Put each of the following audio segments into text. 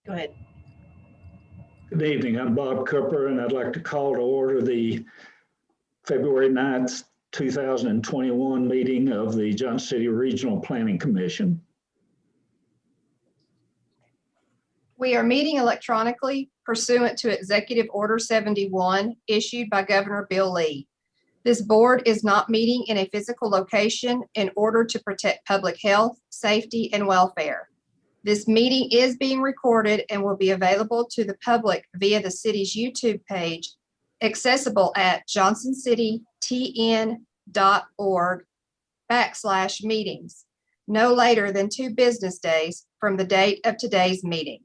Go ahead. Good evening. I'm Bob Cooper, and I'd like to call to order the February 9th, 2021 meeting of the Johnson City Regional Planning Commission. We are meeting electronically pursuant to Executive Order 71 issued by Governor Bill Lee. This board is not meeting in a physical location in order to protect public health, safety, and welfare. This meeting is being recorded and will be available to the public via the city's YouTube page, accessible at johnsoncitytn.org/meetings, no later than 2 business days from the date of today's meeting.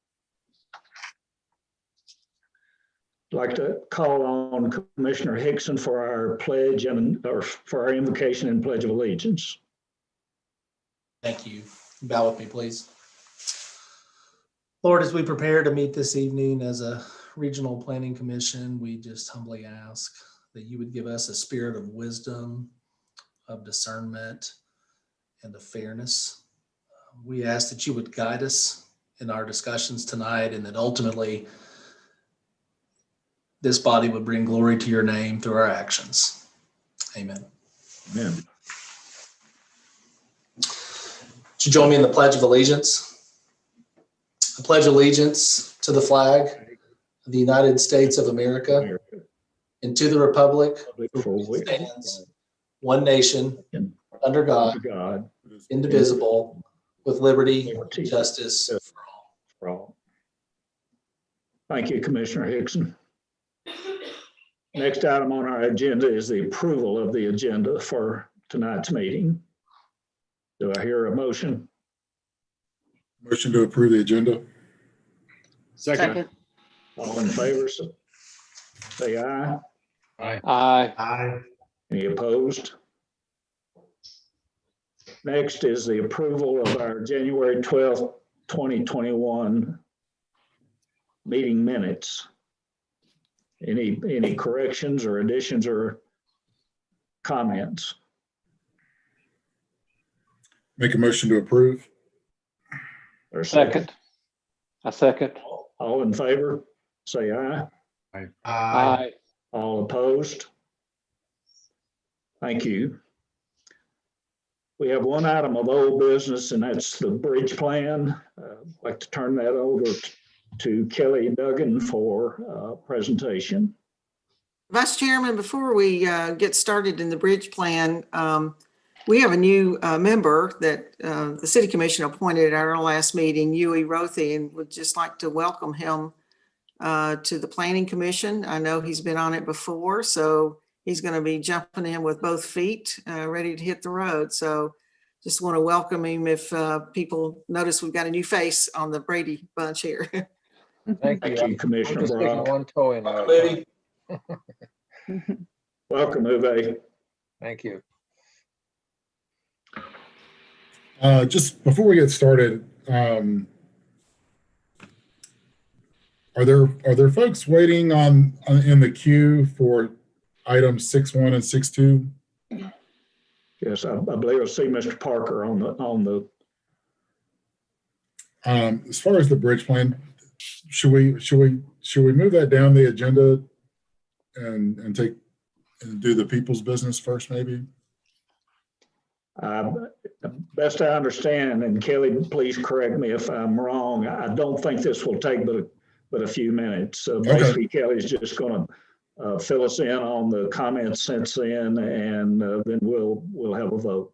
I'd like to call on Commissioner Hickson for our pledge or for our invocation and pledge of allegiance. Thank you. Bow with me, please. Lord, as we prepare to meet this evening as a regional planning commission, we just humbly ask that you would give us a spirit of wisdom, of discernment, and of fairness. We ask that you would guide us in our discussions tonight, and that ultimately this body would bring glory to your name through our actions. Amen. Amen. Would you join me in the Pledge of Allegiance? I pledge allegiance to the flag of the United States of America and to the republic for which it stands, one nation, under God, indivisible, with liberty and justice for all. Thank you, Commissioner Hickson. Next item on our agenda is the approval of the agenda for tonight's meeting. Do I hear a motion? Motion to approve the agenda. Second. All in favor, say aye. Aye. Aye. Any opposed? Next is the approval of our January 12th, 2021 meeting minutes. Any corrections or additions or comments? Make a motion to approve. Or Second. I second. All in favor, say aye. Aye. All opposed? Thank you. We have one item of old business, and that's the bridge plan. I'd like to turn that over to Kelly Duggan for presentation. Vice Chairman, before we get started in the bridge plan, we have a new member that the City Commission appointed at our last meeting, Yui Rothi, and would just like to welcome him to the Planning Commission. I know he's been on it before, so he's going to be jumping in with both feet, ready to hit the road. So just want to welcome him if people notice we've got a new face on the Brady bunch here. Thank Thank you. you, Commissioner I'm just sticking Brock. one toe in Welcome, there. Liddy. Welcome, Uwe. Thank you. Just before we get started, are there folks waiting on in the queue for items 6.1 and 6.2? Yes, I believe I see Mr. Parker on the. As far as the bridge plan, should we move that down the agenda and do the people's business first, maybe? Best I understand, and Kelly, please correct me if I'm wrong, I don't think this will take but a few minutes. Basically, Kelly's just going to fill us in on the comments since then, and then we'll have a vote.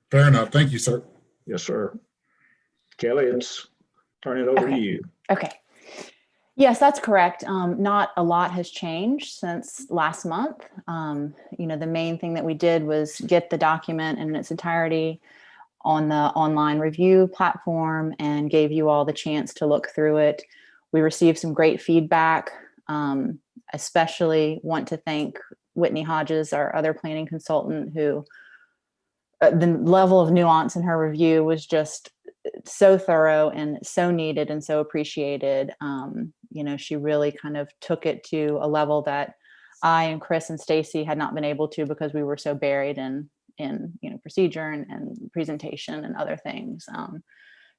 Fair enough. Thank you, sir. Yes, sir. Kelly, turn it over to you. Okay. Yes, that's correct. Not a lot has changed since last month. The main thing that we did was get the document in its entirety on the online review platform and gave you all the chance to look through it. We received some great feedback. Especially want to thank Whitney Hodges, our other planning consultant, who the level of nuance in her review was just so thorough and so needed and so appreciated. She really kind of took it to a level that I and Chris and Stacy had not been able to because we were so buried in procedure and presentation and other things.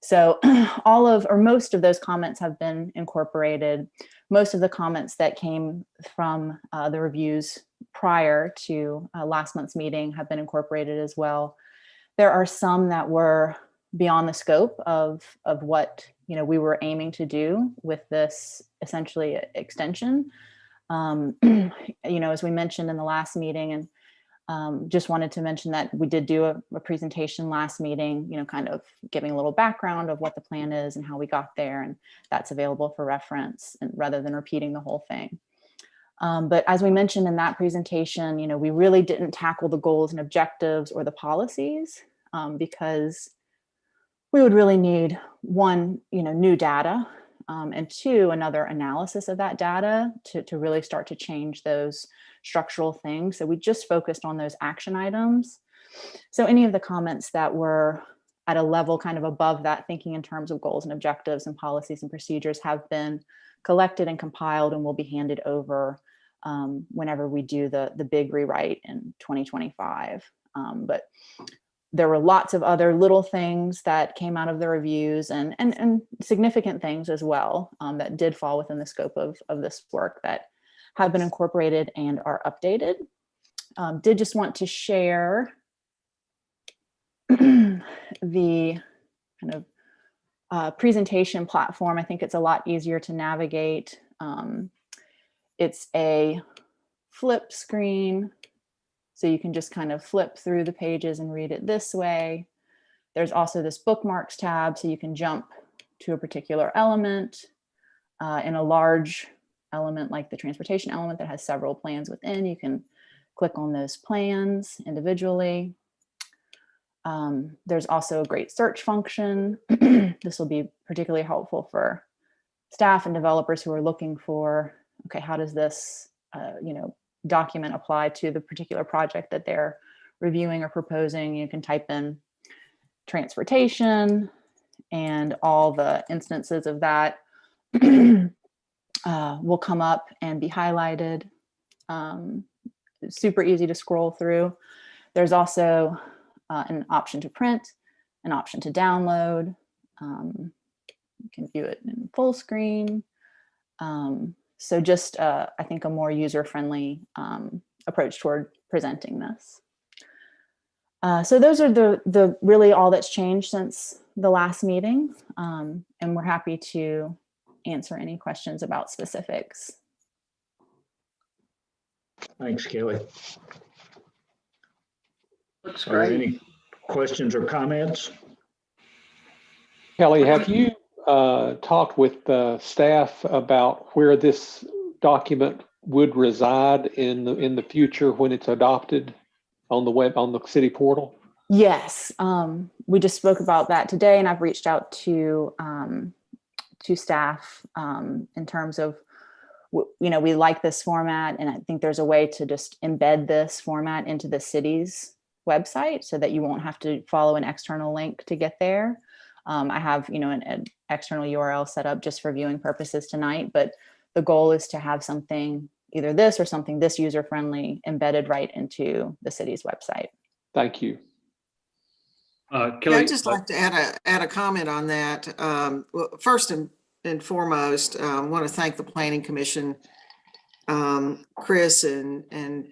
So all of, or most of those comments have been incorporated. Most of the comments that came from the reviews prior to last month's meeting have been incorporated as well. There are some that were beyond the scope of what we were aiming to do with this essentially extension. As we mentioned in the last meeting, and just wanted to mention that we did do a presentation last meeting, kind of giving a little background of what the plan is and how we got there, and that's available for reference, and rather than repeating the whole thing. But as we mentioned in that presentation, we really didn't tackle the goals and objectives or the policies because we would really need one, new data, and two, another analysis of that data to really start to change those structural things. So we just focused on those action items. So any of the comments that were at a level kind of above that, thinking in terms of goals and objectives and policies and procedures, have been collected and compiled and will be handed over whenever we do the big rewrite in 2025. But there were lots of other little things that came out of the reviews and significant things as well that did fall within the scope of this work that have been incorporated and are updated. Did just want to share the kind of presentation platform. I think it's a lot easier to navigate. It's a flip screen, so you can just kind of flip through the pages and read it this way. There's also this bookmarks tab, so you can jump to a particular element in a large element like the transportation element that has several plans within. You can click on those plans individually. There's also a great search function. This will be particularly helpful for staff and developers who are looking for, okay, how does this document apply to the particular project that they're reviewing or proposing. You can type in transportation and all the instances of that will come up and be highlighted. Super easy to scroll through. There's also an option to print, an option to download. You can view it in full screen. So just, I think, a more user-friendly approach toward presenting this. So those are the really all that's changed since the last meeting. And we're happy to answer any questions about specifics. Thanks, Kelly. Looks Are there great. any questions or comments? Kelly, have you talked with staff about where this document would reside in the future when it's adopted on the web, on the city portal? Yes, we just spoke about that today, and I've reached out to staff in terms of, we like this format, and I think there's a way to just embed this format into the city's website so that you won't have to follow an external link to get there. I have, an external URL set up just for viewing purposes tonight, but the goal is to have something, either this or something this user-friendly, embedded right into the city's website. Thank you. Kelly, I'd just like to add a comment on that. Well, first and foremost, I want to thank the Planning Commission, Chris and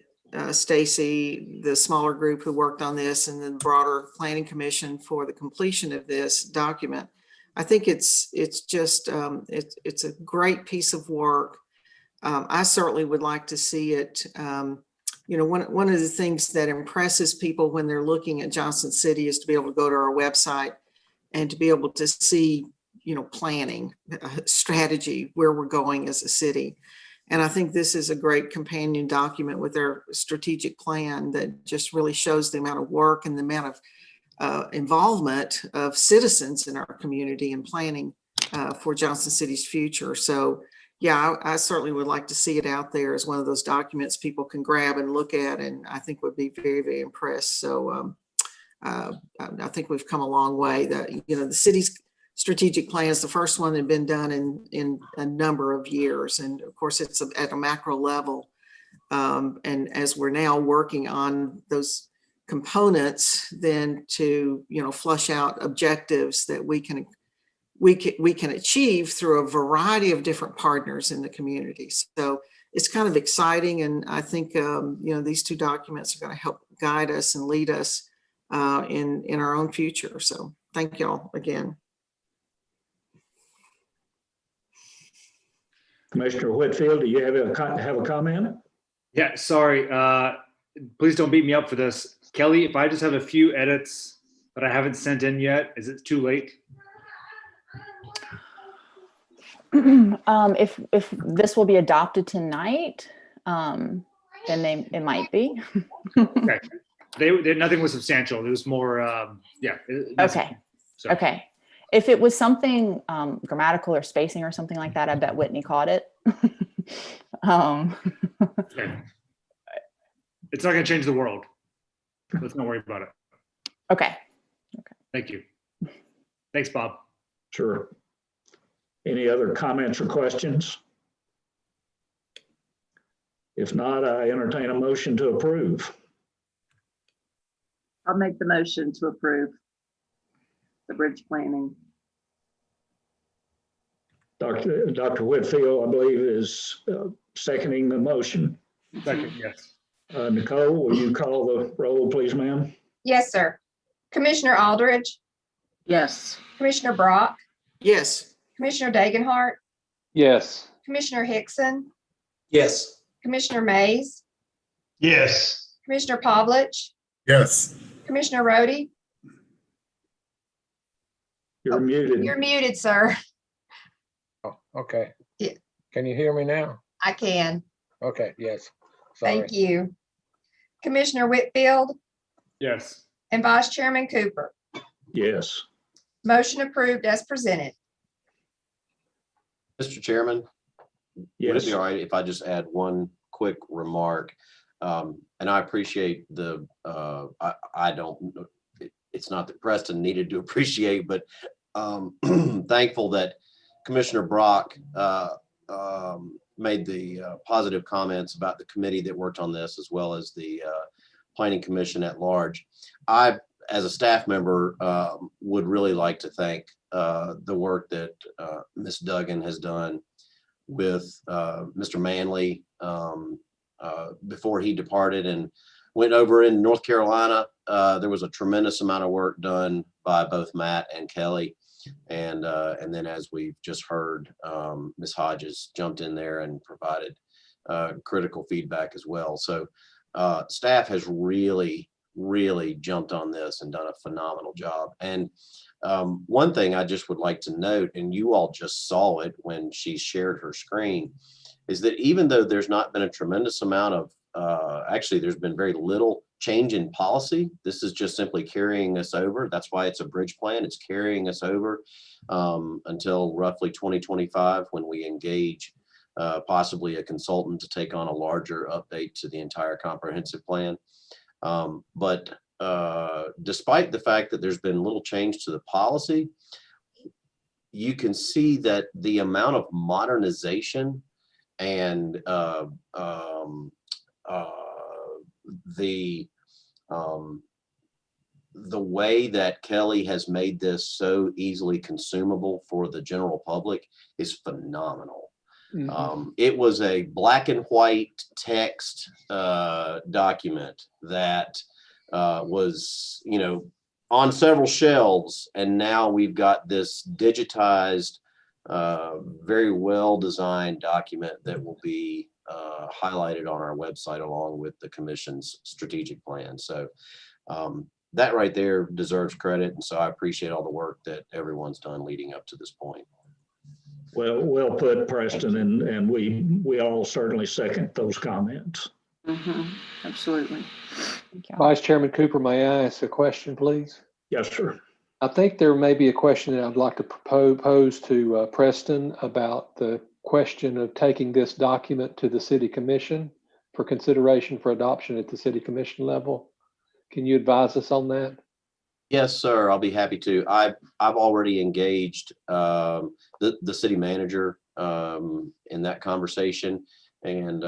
Stacy, the smaller group who worked on this, and then the broader Planning Commission for the completion of this document. I think it's just it's a great piece of work. I certainly would like to see it. One of the things that impresses people when they're looking at Johnson City is to be able to go to our website and to be able to see, planning, strategy, where we're going as a city. And I think this is a great companion document with their strategic plan that just really shows the amount of work and the amount of involvement of citizens in our community and planning for Johnson City's future. So yeah, I certainly would like to see it out there as one of those documents people can grab and look at, and I think would be very, very impressed. So I think we've come a long way. The city's strategic plan is the first one that had been done in a number of years. And of course, it's at a macro level. And as we're now working on those components, then to, flush out objectives that we can we can achieve through a variety of different partners in the community. So it's kind of exciting. And I think, these two documents are going to help guide us and lead us in our own future. So thank y'all again. Commissioner Whitfield, do you have a comment? Yeah, sorry. Please don't beat me up for this. Kelly, if I just have a few edits that I haven't sent in yet, is it too late? If this will be adopted tonight, then it might be. Okay. Nothing was substantial. It was more, Okay. So. Okay. If it was something grammatical or spacing or something like that, I bet Whitney caught it. Okay. It's not going to change the world. Let's not worry about it. Okay. Thank you. Thanks, Bob. Sure. Any other comments or questions? If not, I entertain a motion to approve. I'll make the motion to approve the bridge planning. Dr. Whitfield, I believe, is seconding the motion. Second, yes. Nicole, will you call the roll, please, ma'am? Yes, sir. Commissioner Aldridge, Yes. Commissioner Brock, Yes. Commissioner Dagenhart, Yes. Commissioner Hickson, Yes. Commissioner Mays, Yes. Commissioner Pavlich, Yes. Commissioner Rhodey. You're muted. You're muted, sir. Oh, okay. Yeah. Can you hear me now? I can. Okay, yes. Sorry. Thank you. Commissioner Whitfield Yes. and Vice Chairman Cooper. Yes. Motion approved as presented. Mr. Chairman, would it Yes. be all right if I just add one quick remark? And I appreciate I don't, it's not that Preston needed to appreciate, but thankful that Commissioner Brock made the positive comments about the committee that worked on this, as well as the Planning Commission at large. I, as a staff member, would really like to thank the work that Ms. Duggan has done with Mr. Manley before he departed and went over in North Carolina. There was a tremendous amount of work done by both Matt and Kelly. And then, as we've just heard, Ms. Hodges jumped in there and provided critical feedback as well. So staff has really jumped on this and done a phenomenal job. And one thing I just would like to note, and you all just saw it when she shared her screen, is that even though there's not been a tremendous amount of, actually there's been very little change in policy, this is just simply carrying us over. That's why it's a bridge plan. It's carrying us over until roughly 2025, when we engage possibly a consultant to take on a larger update to the entire comprehensive plan. But despite the fact that there's been little change to the policy, you can see that the amount of modernization and the way that Kelly has made this so easily consumable for the general public is phenomenal. Mhm. It was a black and white text document that was, on several shelves, and now we've got this digitized, very well designed document that will be highlighted on our website along with the commission's strategic plan. So that right there deserves credit, and so I appreciate all the work that everyone's done leading up to this point. Well put, Preston, and we all certainly second those comments. Absolutely. Vice Chairman Cooper, may I ask a question, please? Yes, sir. I think there may be a question that I'd like to pose to Preston about the question of taking this document to the City Commission for consideration for adoption at the City Commission level. Can you advise us on that? Yes, sir. I'll be happy to. I've already engaged the city manager in that conversation, and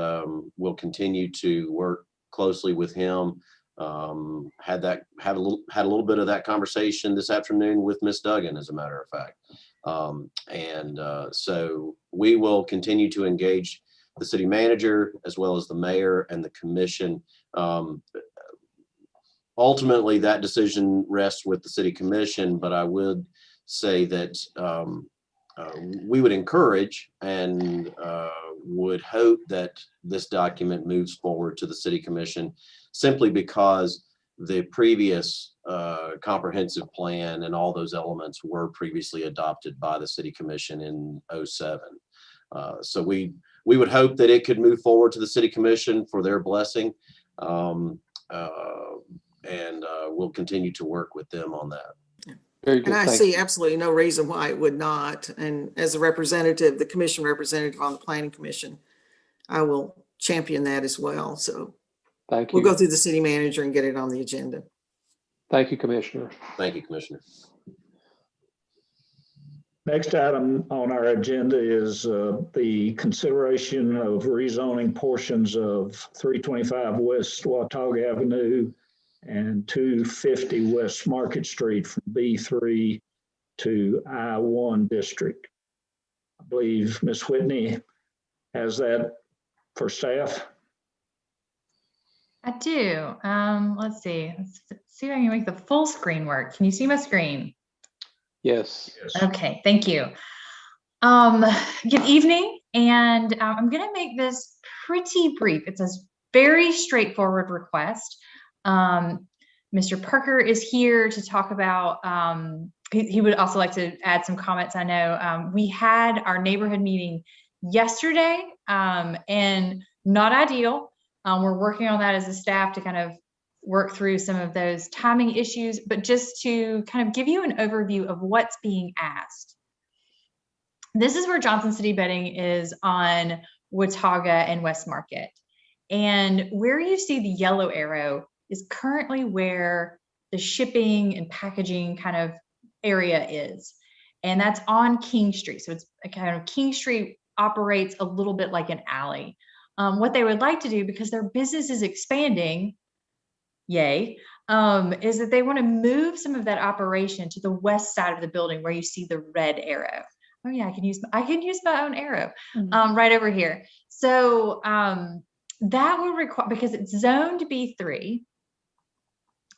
we'll continue to work closely with him. Had a little bit of that conversation this afternoon with Ms. Duggan, as a matter of fact. So we will continue to engage the city manager as well as the mayor and the commission. Ultimately, that decision rests with the city commission, but I would say that we would encourage and would hope that this document moves forward to the city commission, simply because the previous comprehensive plan and all those elements were previously adopted by the city commission in '07. So we would hope that it could move forward to the city commission for their blessing. We'll continue to work with them on that. Very good. And I Thank see you. absolutely no reason why it would not. And as a representative, the commission representative on the planning commission, I will champion that as well. So Thank we'll you. go through the city manager and get it on the agenda. Thank you, Commissioner. Thank you, Commissioner. Next item on our agenda is the consideration of rezoning portions of 325 West Watauga Avenue and 250 West Market Street from B3 to I1 district. I believe Ms. Whitney has that for staff. I do. Let's see. Let's see if I can make the full screen work. Can you see my screen? Yes. Okay, thank you. Good evening, and I'm going to make this pretty brief. It's a very straightforward request. Mr. Parker is here to talk about, he would also like to add some comments. I know we had our neighborhood meeting yesterday, and not ideal. We're working on that as a staff to kind of work through some of those timing issues, but just to kind of give you an overview of what's being asked. This is where Johnson City Bedding is on Watauga and West Market. And where you see the yellow arrow is currently where the shipping and packaging kind of area is. And that's on King Street. So it's a kind of King Street operates a little bit like an alley. What they would like to do, because their business is expanding, yay, is that they want to move some of that operation to the west side of the building where you see the red arrow. Oh yeah, I can use my own arrow right over here. So that will require, because it's zoned B3,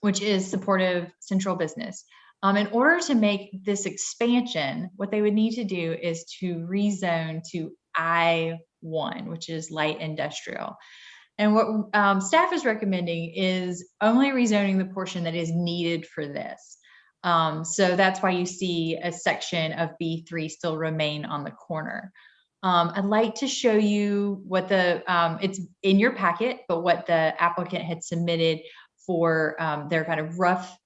which is supportive central business. In order to make this expansion, what they would need to do is to rezone to I1, which is light industrial. And what staff is recommending is only rezoning the portion that is needed for this. So that's why you see a section of B3 still remain on the corner. I'd like to show you what it's in your packet, but what the applicant had submitted for their kind of rough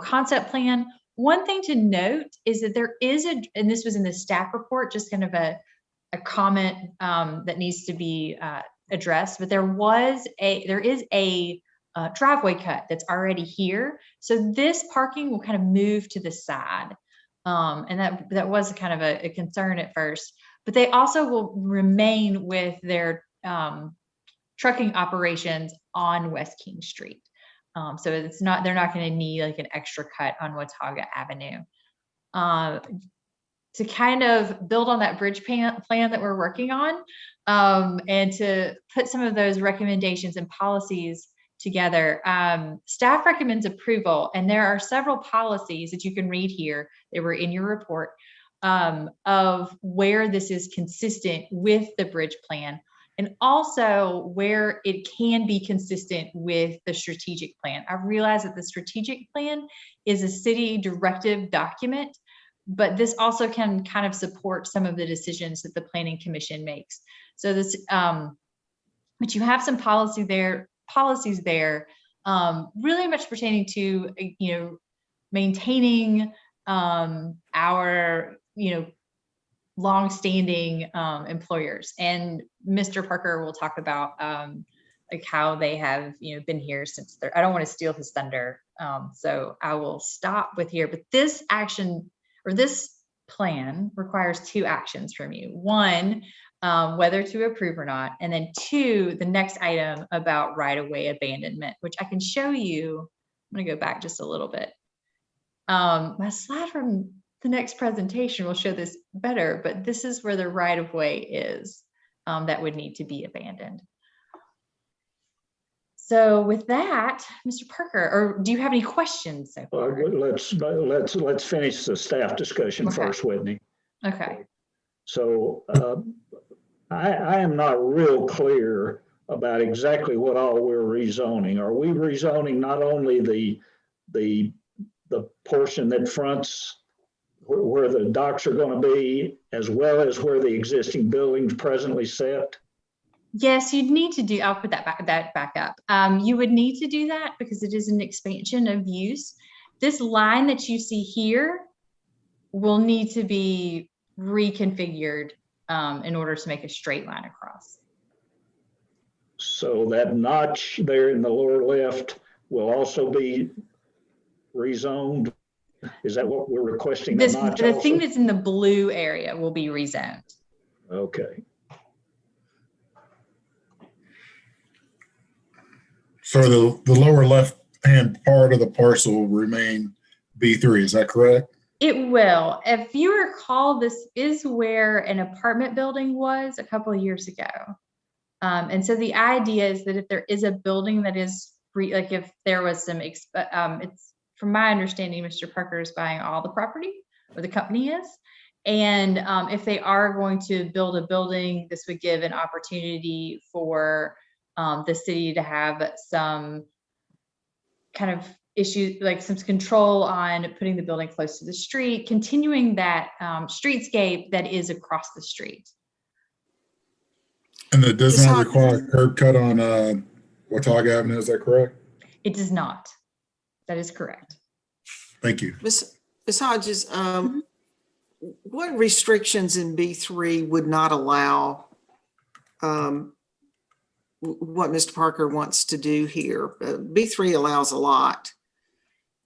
concept plan. One thing to note is that there is and this was in the staff report, just kind of a comment that needs to be addressed, but there is a driveway cut that's already here. So this parking will kind of move to the side. And that was kind of a concern at first, but they also will remain with their trucking operations on West King Street. So they're not going to need like an extra cut on Watauga Avenue. To kind of build on that bridge plan that we're working on, and to put some of those recommendations and policies together, staff recommends approval, and there are several policies that you can read here. They were in your report, of where this is consistent with the bridge plan, and also where it can be consistent with the strategic plan. I realize that the strategic plan is a city directive document, but this also can kind of support some of the decisions that the Planning Commission makes. So this, but you have some policies there, really much pertaining to, maintaining our, long-standing employers. And Mr. Parker will talk about like how they have, been here since I don't want to steal his thunder. So I will stop with here, but this action, or this plan, requires two actions from you. One, whether to approve or not. And then two, the next item about right-of-way abandonment, which I can show you. I'm going to go back just a little bit. My slide from the next presentation will show this better, but this is where the right of way is that would need to be abandoned. So with that, Mr. Parker, or do you have any questions so far? Let's finish the staff discussion Okay. first, Whitney. Okay. So I am not real clear about exactly what all we're rezoning. Are we rezoning not only the portion that fronts where the docks are going to be, as well as where the existing buildings presently sit? Yes, you'd need to do, I'll put that back up. You would need to do that because it is an expansion of use. This line that you see here will need to be reconfigured in order to make a straight line across. So that notch there in the lower left will also be rezoned? Is that what we're requesting? The also? thing that's in the blue area will be rezoned. Okay. So the lower left-hand part of the parcel will remain B3, is that correct? It will. If you recall, this is where an apartment building was a couple of years ago. And so the idea is that if there is a building that is like if there was some, it's from my understanding, Mr. Parker is buying all the property, or the company is. And if they are going to build a building, this would give an opportunity for the city to have some kind of issue, like some control on putting the building close to the street, continuing that streetscape that is across the street. And it does not require a curb cut on Watauga Avenue, is that correct? It does not. That is correct. Thank you. Ms. Hodges, what restrictions in B3 would not allow what Mr. Parker wants to do here? B3 allows a lot.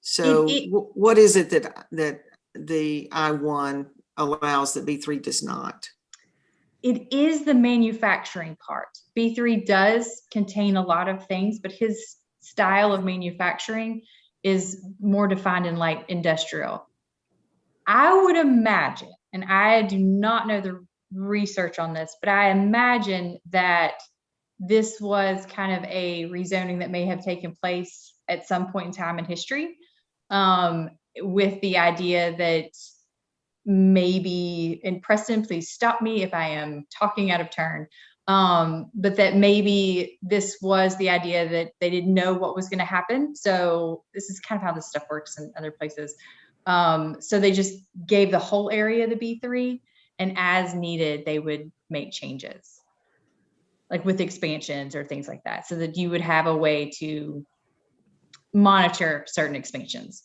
So what is it that the I-1 allows that B3 does not? It is the manufacturing part. B3 does contain a lot of things, but his style of manufacturing is more defined in light industrial. I would imagine, and I do not know the research on this, but I imagine that this was kind of a rezoning that may have taken place at some point in time in history, with the idea that maybe, and Preston, please stop me if I am talking out of turn, but that maybe this was the idea that they didn't know what was going to happen. So this is kind of how this stuff works in other places. So they just gave the whole area the B3, and as needed, they would make changes, like with expansions or things like that, so that you would have a way to monitor certain expansions.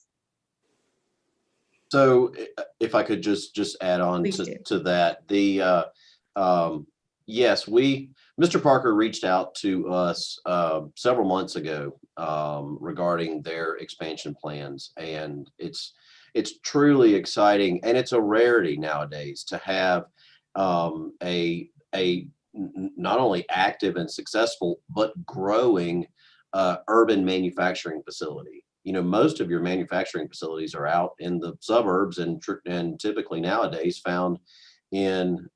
So if I could just add on to that, yes, Mr. Parker reached out to us several months ago regarding their expansion plans, and it's truly exciting, and it's a rarity nowadays to have a not only active and successful but growing urban manufacturing facility. You know, most of your manufacturing facilities are out in the suburbs and typically nowadays found in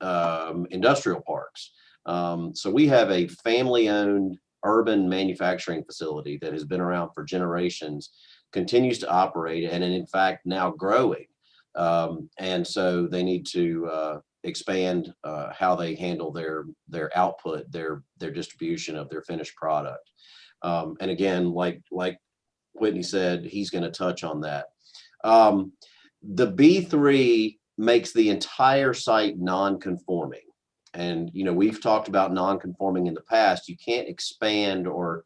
industrial parks. So we have a family-owned urban manufacturing facility that has been around for generations, continues to operate, and in fact now growing. And so they need to expand how they handle their output, their distribution of their finished product. And again, like Whitney said, he's going to touch on that. The B3 makes the entire site non-conforming. And, you know, we've talked about non-conforming in the past. You can't expand or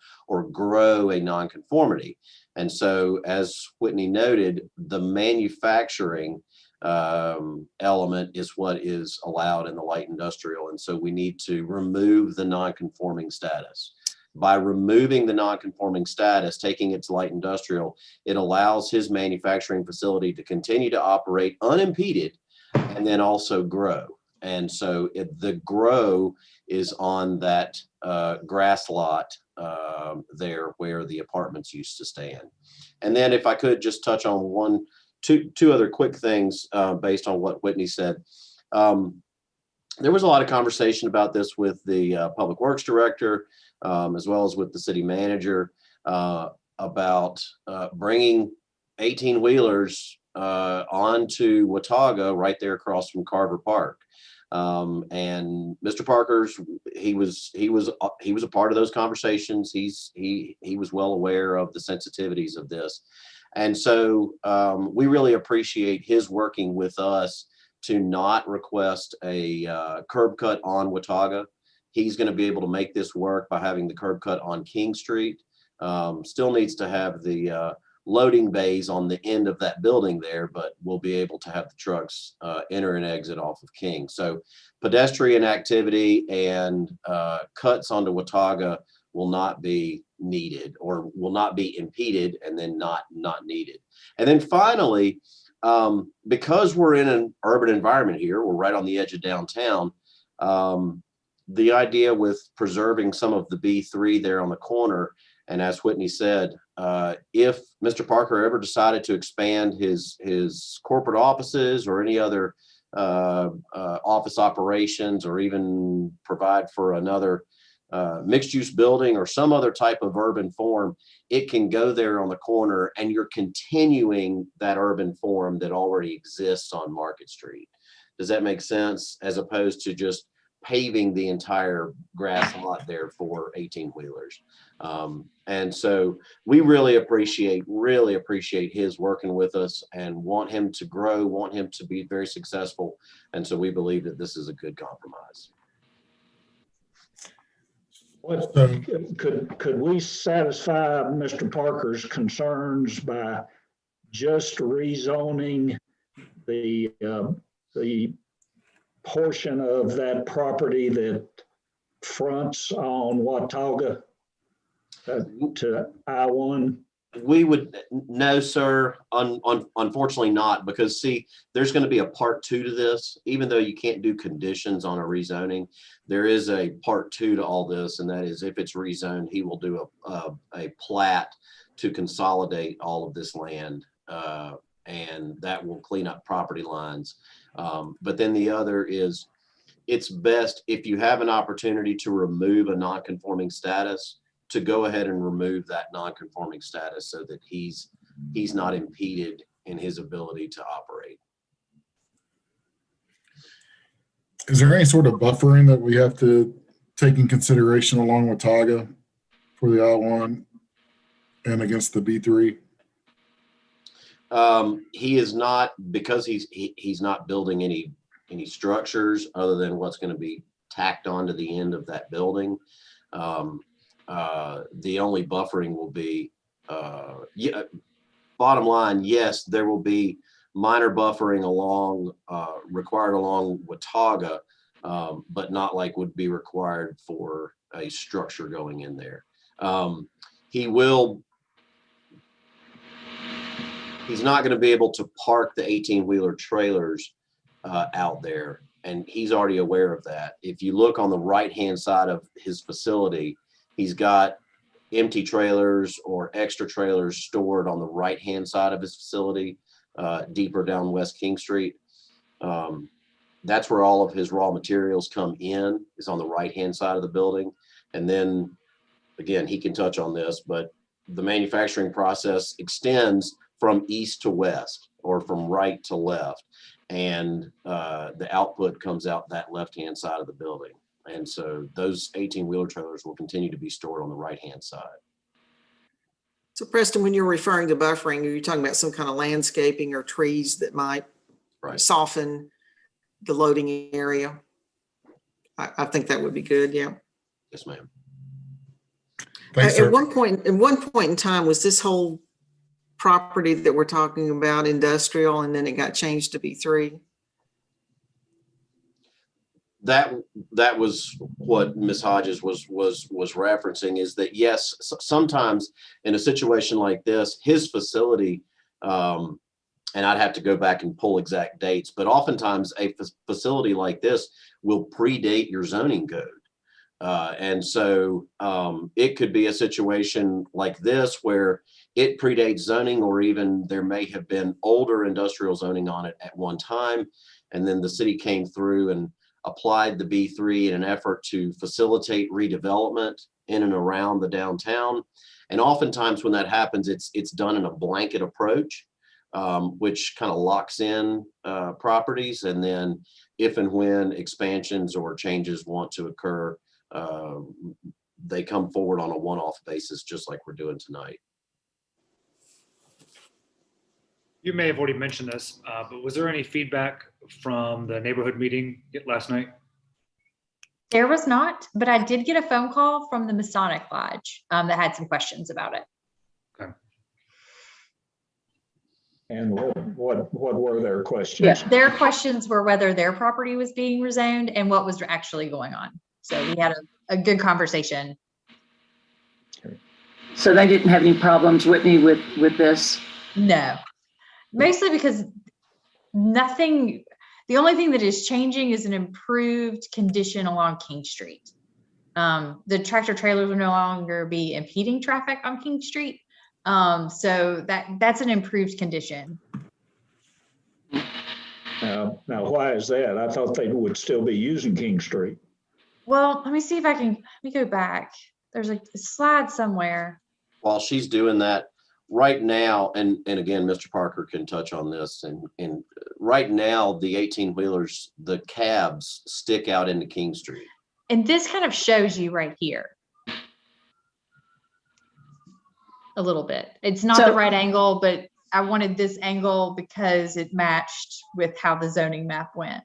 grow a non-conformity. And so, as Whitney noted, the manufacturing element is what is allowed in the light industrial. And so we need to remove the non-conforming status. By removing the non-conforming status, taking it to light industrial, it allows his manufacturing facility to continue to operate unimpeded and then also grow. And so the grow is on that grass lot there where the apartments used to stand. And then if I could just touch on one two other quick things based on what Whitney said. There was a lot of conversation about this with the Public Works Director, as well as with the city manager, about bringing 18-wheelers onto Watauga right there across from Carver Park. And Mr. Parker's, he was a part of those conversations. He was well aware of the sensitivities of this. And so we really appreciate his working with us to not request a curb cut on Watauga. He's going to be able to make this work by having the curb cut on King Street. Still needs to have the loading bays on the end of that building there, but we'll be able to have the trucks enter and exit off of King. So pedestrian activity and cuts onto Watauga will not be needed, or will not be impeded, and then not needed. And then finally, because we're in an urban environment here, we're right on the edge of downtown. The idea with preserving some of the B3 there on the corner, and as Whitney said, if Mr. Parker ever decided to expand his corporate offices or any other office operations, or even provide for another mixed use building or some other type of urban form, it can go there on the corner, and you're continuing that urban form that already exists on Market Street. Does that make sense? As opposed to just paving the entire grass lot there for 18-wheelers. And so we really appreciate his working with us, and want him to grow, want him to be very successful. And so we believe that this is a good compromise. What, could we satisfy Mr. Parker's concerns by just rezoning the portion of that property that fronts on Watauga to I-1? We would, no, sir. Unfortunately not, because see, there's going to be a part 2 to this. Even though you can't do conditions on a rezoning, there is a part 2 to all this, and that is, if it's rezoned, he will do a plat to consolidate all of this land, and that will clean up property lines. But then the other is, it's best if you have an opportunity to remove a non-conforming status, to go ahead and remove that non-conforming status, so that he's not impeded in his ability to operate. Is there any sort of buffering that we have to take in consideration along Watauga for the I-1 and against the B3? He is not, because he's not building any structures other than what's going to be tacked onto the end of that building. The only buffering will be, bottom line, yes, there will be minor buffering required along Watauga, but not like would be required for a structure going in there. He's not going to be able to park the 18-wheeler trailers out there, and he's already aware of that. If you look on the right-hand side of his facility, he's got empty trailers or extra trailers stored on the right-hand side of his facility, deeper down West King Street. That's where all of his raw materials come in, is on the right-hand side of the building. And then, again, he can touch on this, but the manufacturing process extends from east to west, or from right to left. And the output comes out that left-hand side of the building. And so those 18-wheeler trailers will continue to be stored on the right-hand side. So Preston, when you're referring to buffering, are you talking about some kind of landscaping or trees that might soften the loading area? I think that would be good, yeah. Yes, ma'am. Thanks, At one point in time, was this whole property that we're talking about industrial, and then it got changed to B3? That was what Ms. Hodges was referencing, is that yes, sometimes in a situation like this, his facility, and I'd have to go back and pull exact dates, but oftentimes a facility like this will predate your zoning code. And so it could be a situation like this where it predates zoning, or even there may have been older industrial zoning on it at one time. And then the city came through and applied the B3 in an effort to facilitate redevelopment in and around the downtown. And oftentimes when that happens, it's done in a blanket approach, which kind of locks in properties. And then if and when expansions or changes want to occur, they come forward on a one-off basis, just like we're doing tonight. You may have already mentioned this, but was there any feedback from the neighborhood meeting last night? There was not, but I did get a phone call from the Masonic Lodge that had some questions about it. Okay. And what were their questions? Their questions were whether their property was being rezoned and what was actually going on. So we had a good conversation. So they didn't have any problems, Whitney, with this? No, mostly because the only thing that is changing is an improved condition along King Street. The tractor trailers will no longer be impeding traffic on King Street. So that's an improved condition. Now, why is that? I thought they would still be using King Street. Well, let me go back. There's a slide somewhere. While she's doing that, right now, and again, Mr. Parker can touch on this, and right now, the 18-wheelers, the cabs stick out into King Street. And this kind of shows you right here. A little bit. It's not the right angle, but I wanted this angle because it matched with how the zoning map went.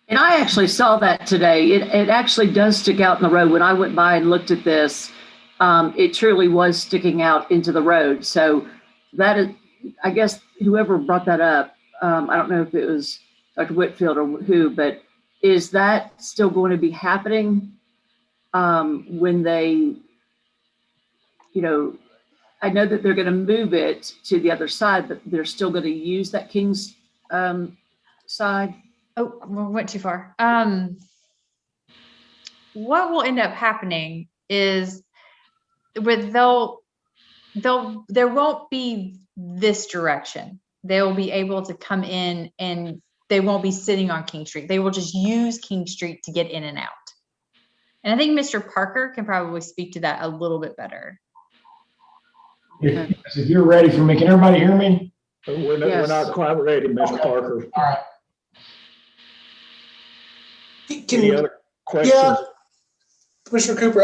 And I actually saw that today. It actually does stick out in the road. When I went by and looked at this, it truly was sticking out into the road. So that is, I guess, whoever brought that up, I don't know if it was Dr. Whitfield or who, but is that still going to be happening when they, I know that they're going to move it to the other side, but they're still going to use that King's side? Oh, we went too far. What will end up happening is there won't be this direction. They'll be able to come in and they won't be sitting on King Street. They will just use King Street to get in and out. And I think Mr. Parker can probably speak to that a little bit better. If you're ready for me, can everybody hear me? We're not quite ready, Mr. Parker. All right. Any other questions? Yeah, Commissioner Cooper,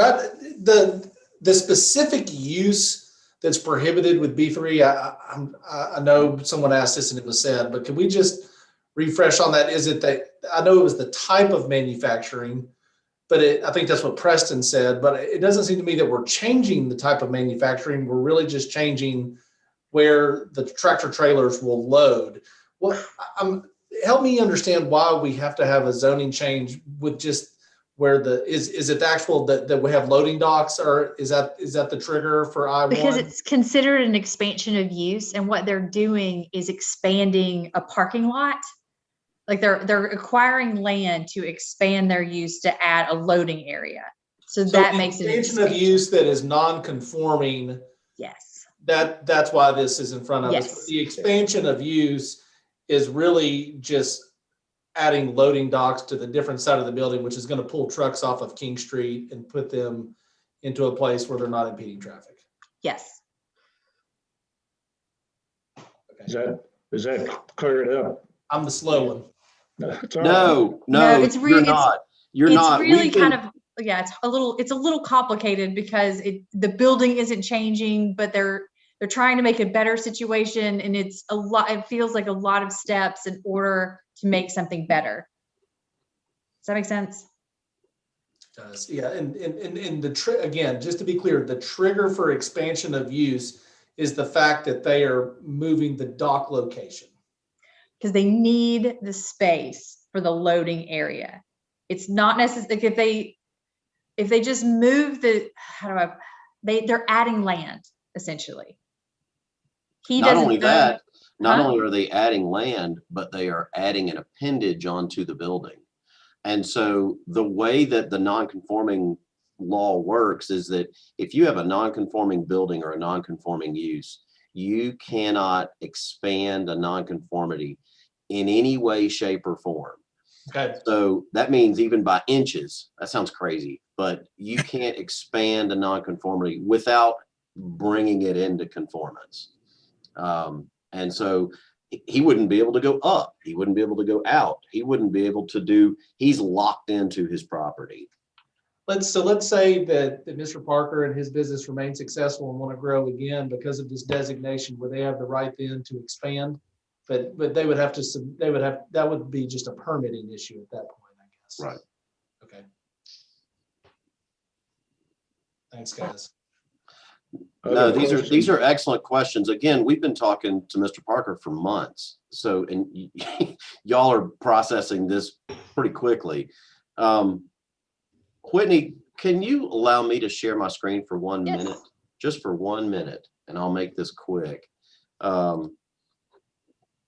the specific use that's prohibited with B3, I know someone asked this and it was said, but can we just refresh on that? Is it that, I know it was the type of manufacturing, but I think that's what Preston said, but it doesn't seem to me that we're changing the type of manufacturing. We're really just changing where the tractor trailers will load. Well, help me understand why we have to have a zoning change with just where is it the actual that we have loading docks, or is that the trigger for I-1? Because it's considered an expansion of use, and what they're doing is expanding a parking lot. Like they're acquiring land to expand their use to add a loading area. So that makes it an expansion of use that is non-conforming. Yes. That's why this is in front of us. Yes. But the expansion of use is really just adding loading docks to the different side of the building, which is going to pull trucks off of King Street and put them into a place where they're not impeding traffic. Yes. Okay. Is that cleared up? I'm the slow one. No, it's really, you're not. You're it's not. really kind of, yeah, it's a little complicated because the building isn't changing, but they're trying to make a better situation, and it's a lot. It feels like a lot of steps in order to make something better. Does that make sense? It does. Yeah, and again, just to be clear, the trigger for expansion of use is the fact that they are moving the dock location. Because they need the space for the loading area. It's not necessary if they just move they're adding land essentially. Not only are they adding land, but they are adding an appendage onto the building. And so the way that the non-conforming law works is that if you have a non-conforming building or a non-conforming use, you cannot expand a non-conformity in any way, shape, or form. Okay. So that means even by inches, that sounds crazy, but you can't expand a non-conformity without bringing it into conformance. And so he wouldn't be able to go up. He wouldn't be able to go out. He wouldn't be able to do, he's locked into his property. Let's say that Mr. Parker and his business remain successful and want to grow again because of this designation where they have the right then to expand. But they would have to, that would be just a permitting issue at that point, I guess. Right. Okay. Thanks, guys. No, these are excellent questions. Again, we've been talking to Mr. Parker for months. So, and y'all are processing this pretty quickly. Whitney, can you allow me to share my screen for 1 minute? Just for 1 minute, and I'll make this quick.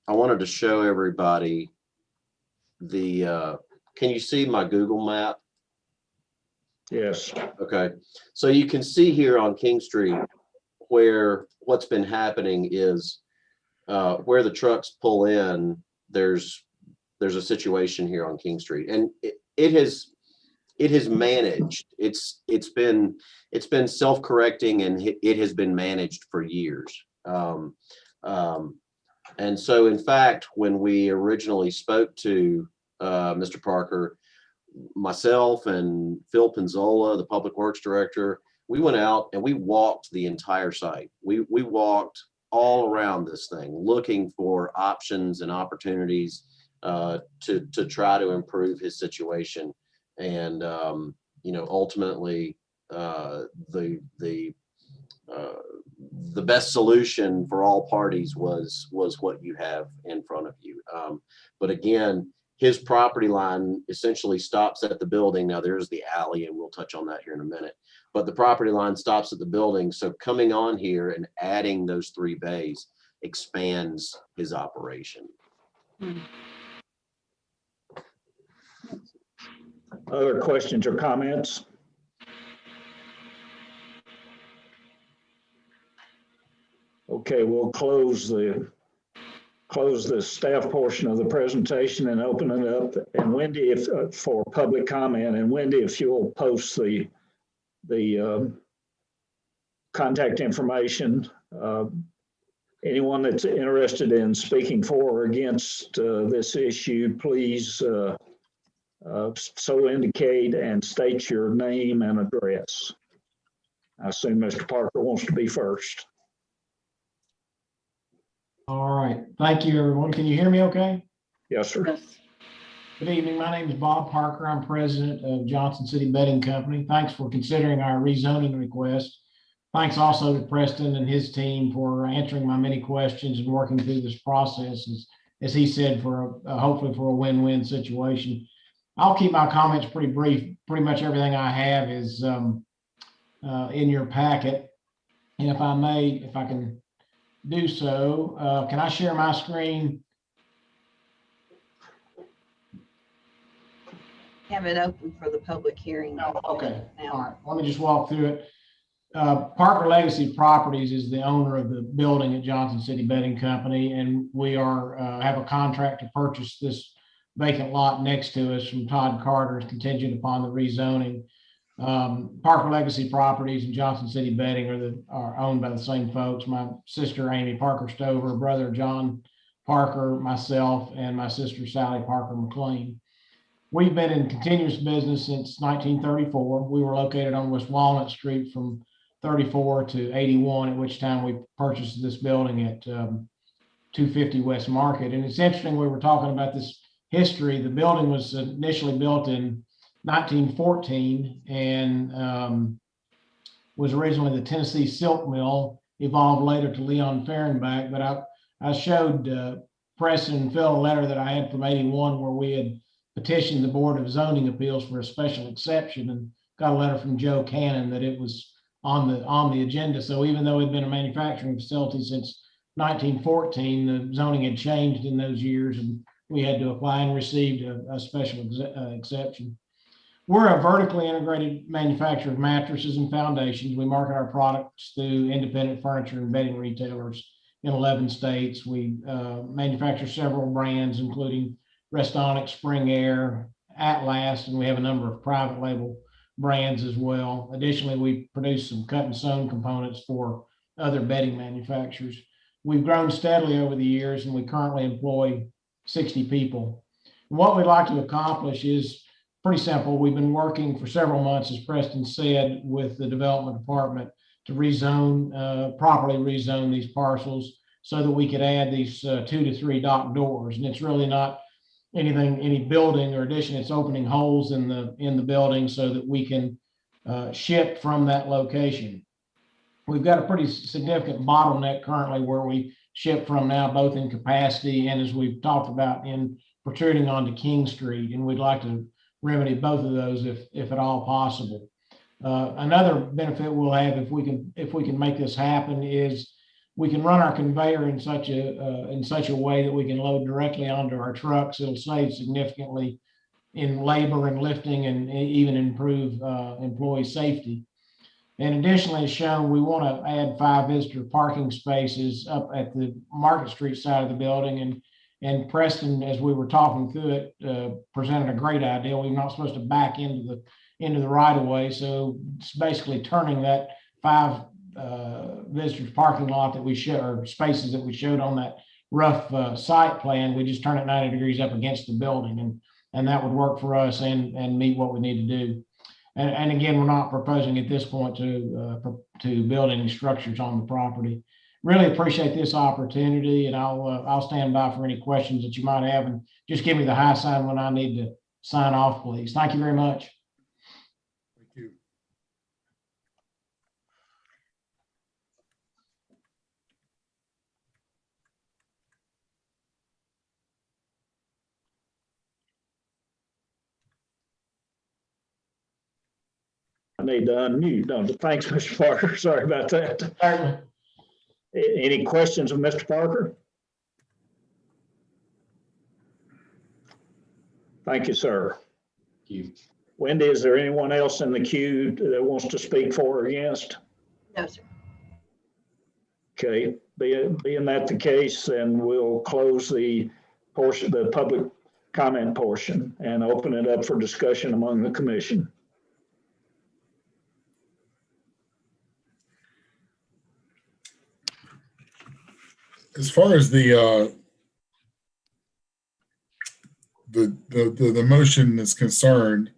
I wanted to show everybody the, can you see my Google map? Yes. Okay. So you can see here on King Street where what's been happening is where the trucks pull in, there's a situation here on King Street, and it has managed. It's been self-correcting, and it has been managed for years. And so, in fact, when we originally spoke to Mr. Parker, myself and Phil Penzola, the Public Works Director, we went out and we walked the entire site. We walked all around this thing, looking for options and opportunities to try to improve his situation. And ultimately, the best solution for all parties was what you have in front of you. But again, his property line essentially stops at the building. Now there's the alley, and we'll touch on that here in a minute, but the property line stops at the building. So coming on here and adding those 3 bays expands his operation. Other questions or comments? Okay, we'll close the staff portion of the presentation and open it up. And Wendy, if for public comment, and Wendy, if you'll post the contact information, anyone that's interested in speaking for or against this issue, please so indicate and state your name and address. I assume Mr. Parker wants to be first. All right. Thank you, everyone. Can you hear me okay? Yes, sir. Yes. Good evening. My name is Bob Parker. I'm president of Johnson City Bedding Company. Thanks for considering our rezoning request. Thanks also to Preston and his team for answering my many questions and working through this process, as he said, for hopefully for a win-win situation. I'll keep my comments pretty brief. Pretty much everything I have is in your packet. And if I may, if I can do so, can I share my screen? Have it open for the public hearing. Oh, okay. All right. Let me just walk through it. Parker Legacy Properties is the owner of the building at Johnson City Bedding Company, and we are have a contract to purchase this vacant lot next to us from Todd Carter, contingent upon the rezoning. Parker Legacy Properties and Johnson City Bedding are owned by the same folks. My sister Amy Parker Stover, brother John Parker, myself, and my sister Sally Parker McLean. We've been in continuous business since 1934. We were located on West Walnut Street from 34 to 81, at which time we purchased this building at 250 West Market. And it's interesting, we were talking about this history. The building was initially built in 1914 and was originally the Tennessee Silk Mill, evolved later to Leon Fehrenbach. But I showed Preston and Phil a letter that I had from 81 where we had petitioned the Board of Zoning Appeals for a special exception, and got a letter from Joe Cannon that it was on the agenda. So even though it had been a manufacturing facility since 1914, the zoning had changed in those years, and we had to apply and received a special exception. We're a vertically integrated manufacturer of mattresses and foundations. We market our products through independent furniture and bedding retailers in 11 states. We manufacture several brands, including Rezoning, Spring Air, Atlas, and we have a number of private label brands as well. Additionally, we produce some cut and sewn components for other bedding manufacturers. We've grown steadily over the years, and we currently employ 60 people. What we'd like to accomplish is pretty simple. We've been working for several months, as Preston said, with the development department to rezone, properly rezone these parcels so that we could add these 2 to 3 dock doors. And it's really not any building or addition. It's opening holes in the building so that we can ship from that location. We've got a pretty significant bottleneck currently where we ship from now, both in capacity and, as we've talked about, in protruding onto King Street. And we'd like to remedy both of those if at all possible. Another benefit we'll have if we can make this happen is we can run our conveyor in such a way that we can load directly onto our trucks. It'll save significantly in labor and lifting, and even improve employee safety. And additionally, as shown, we want to add 5 visitor parking spaces up at the Market Street side of the building. And Preston, as we were talking through it, presented a great idea. We're not supposed to back into the right of way. So it's basically turning that 5 visitors parking lot that we showed, or spaces that we showed on that rough site plan. We just turn it 90 degrees up against the building, and that would work for us and meet what we need to do. And again, we're not proposing at this point to build any structures on the property. Really appreciate this opportunity, and I'll stand by for any questions that you might have, and just give me the high sign when I need to sign off, please. Thank you very much. Thank you. I need to unmute. No, thanks, Mr. Parker. Sorry about that. Certainly. Any questions of Mr. Parker? Thank you, sir. Thank you. Wendy, is there anyone else in the queue that wants to speak for or against? No, sir. Okay, being that the case, then we'll close the public comment portion, and open it up for discussion among the commission. As far as the motion is concerned,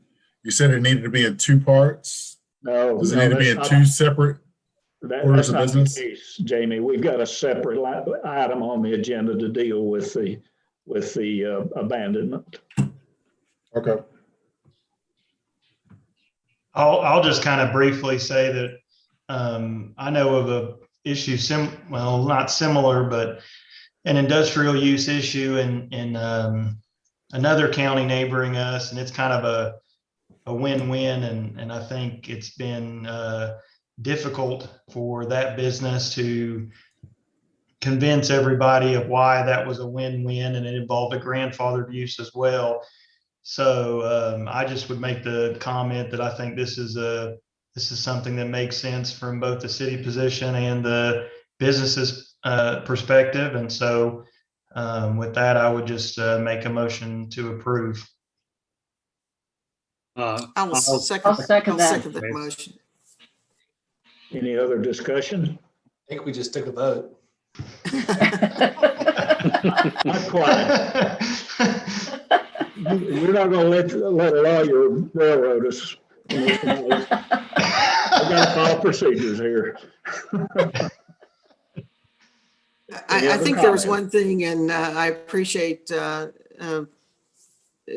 you said it needed to be in 2 parts. No, does it need to be in 2 separate orders of business? The case, Jamie. We've got a separate item on the agenda to deal with the abandonment. Okay. I'll just kind of briefly say that I know of a issue, not similar, but an industrial use issue in another county neighboring us, and it's kind of a win-win, and I think it's been difficult for that business to convince everybody of why that was a win-win, and it involved a grandfathered use as well. So I just would make the comment that I think this is something that makes sense from both the city position and the business's perspective. And so with that, I would just make a motion to approve. I'll second that motion. Any other discussion? I think we just took a vote. Not quite. We're not going to let a lawyer railroad us. I've got to follow procedures here. I think there was one thing, and I appreciate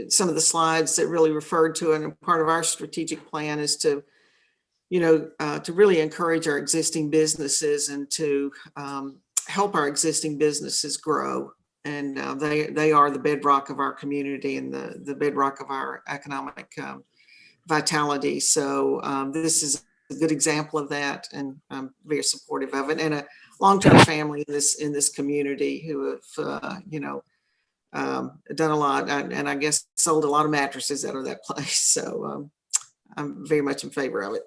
some of the slides that really referred to it. And part of our strategic plan is to really encourage our existing businesses and to help our existing businesses grow. And they are the bedrock of our community and the bedrock of our economic vitality. So this is a good example of that, and I'm very supportive of it. And a long-term family in this community who have done a lot, and I guess sold a lot of mattresses out of that place. So I'm very much in favor of it.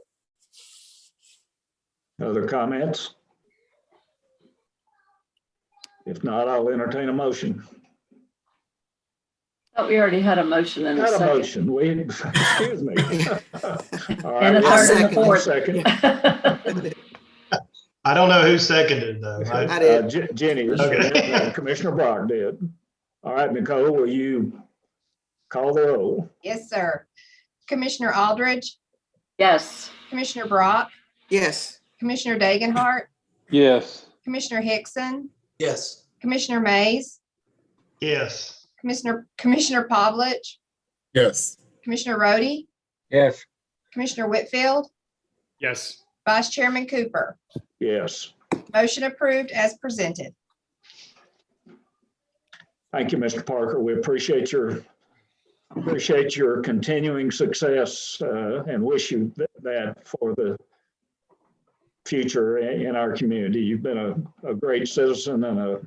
Other comments? If not, I'll entertain a motion. Oh, we already had a motion and a Not a second. motion. Excuse me. All right, And a we have third and a fourth. second. I don't know who seconded though. I did. Jenny, Okay. Commissioner Brock did. All right, Nicole, will you call the roll? Yes, sir. Commissioner Aldridge, Yes. Commissioner Brock, Yes. Commissioner Dagenhart, Yes. Commissioner Hickson, Yes. Commissioner Mays, Yes. Commissioner Pavlich, Yes. Commissioner Rhodey, Yes. Commissioner Whitfield, Yes. Vice Chairman Cooper. Yes. Motion approved as presented. Thank you, Mr. Parker. We appreciate your continuing success and wish you that for the future in our community. You've been a great citizen and a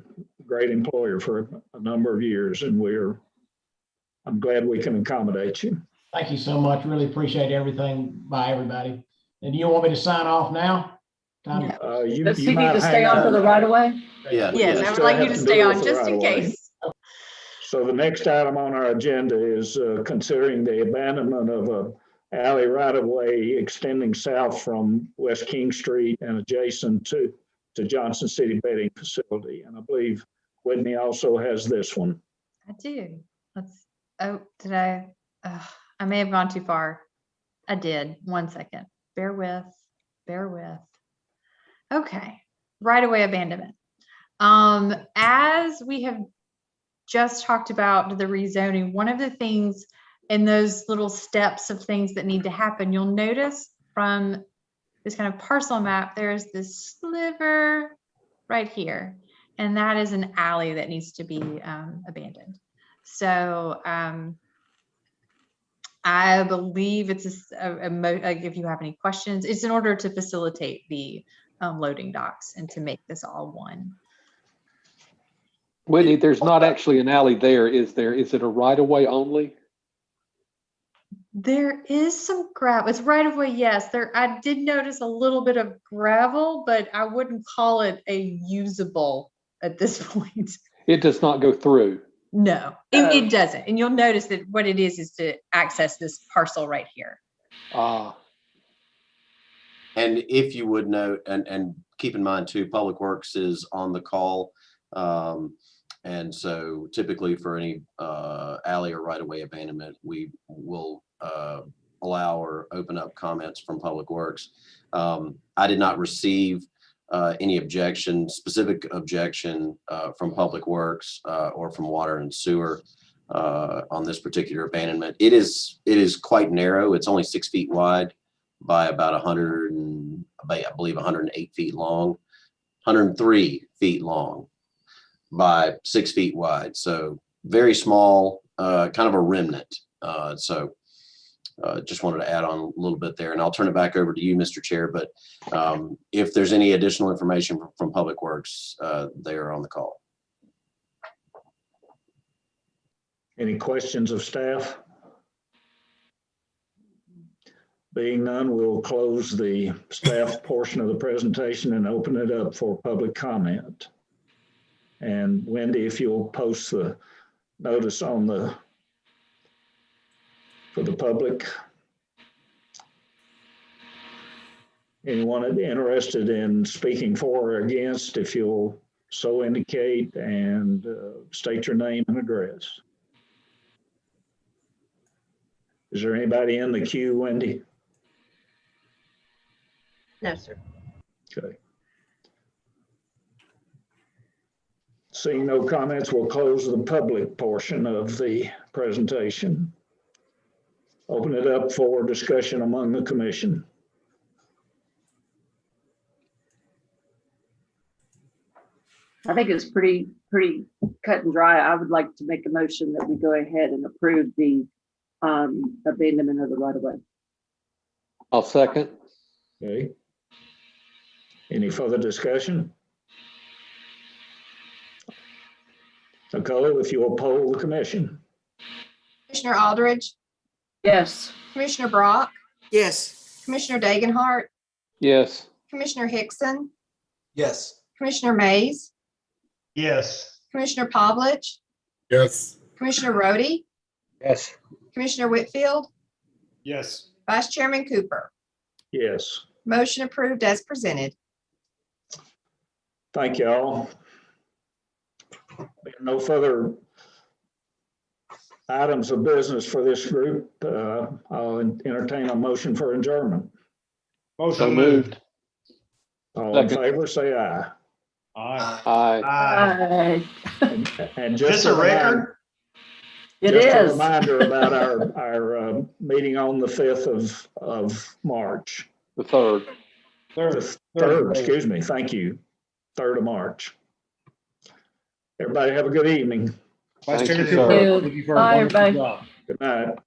great employer for a number of years, and I'm glad we can accommodate you. Thank you so much. Really appreciate everything by everybody. And you want me to sign off now? Does You he need might to stay hang on for the right of way? Yeah. Yes, I would still like you have to to stay do it on for just right in away. case. So the next item on our agenda is considering the abandonment of a alley right-of-way extending south from West King Street and adjacent to Johnson City Bedding Facility. And I believe Whitney also has this one. I do. Did I? I may have gone too far. I did. 1 second. Bear with. Okay. Right away abandonment. As we have just talked about the rezoning, one of the things in those little steps of things that need to happen, you'll notice from this kind of parcel map, there's this sliver right here, and that is an alley that needs to be abandoned. So I believe it's if you have any questions, it's in order to facilitate the loading docks and to make this all one. Whitney, there's not actually an alley there, is there? Is it a right of way only? There is some gravel. It's right of way, yes. I did notice a little bit of gravel, but I wouldn't call it a usable at this point. It does not go through. No, it doesn't. And you'll notice that what it is to access this parcel right here. And if you would note, and keep in mind too, Public Works is on the call. And so typically for any alley or right-of-way abandonment, we will allow or open up comments from Public Works. I did not receive any specific objection from Public Works or from Water and Sewer on this particular abandonment. It is quite narrow. It's only 6 feet wide by about 108 feet long, 103 feet long by 6 feet wide. So very small, kind of a remnant. Just wanted to add on a little bit there, and I'll turn it back over to you, Mr. Chair. But if there's any additional information from Public Works, they are on the call. Any questions of staff? Being none, we'll close the staff portion of the presentation and open it up for public comment. And Wendy, if you'll post the notice for the public. Anyone interested in speaking for or against, if you'll so indicate and state your name and address. Is there anybody in the queue, Wendy? No, sir. Okay. Seeing no comments, we'll close the public portion of the presentation. Open it up for discussion among the commission. I think it's pretty cut and dry. I would like to make a motion that we go ahead and approve the abandonment of the right of way. I'll second. Okay. Any further discussion? Nicole, if you'll poll the commission. Commissioner Aldridge, Yes. Commissioner Brock, Yes. Commissioner Dagenhart, Yes. Commissioner Hickson, Yes. Commissioner Mays, Yes. Commissioner Pavlich, Yes. Commissioner Rhodey, Yes. Commissioner Whitfield, Yes. Vice Chairman Cooper. Yes. Motion approved as presented. Thank you all. No further items of business for this group. I'll entertain a motion for adjournment. Motion So moved. All in Second. favor, say aye. Aye. Aye. Aye. And Is just this a record? It Just a is. reminder about our meeting on the 5th of March. The third. The third, excuse me. Thank you. 3rd of March. Everybody have a good evening. Vice Thank Chairman you, sir. Cooper, Thank you. thank you for a Bye, wonderful everybody. job. Good night.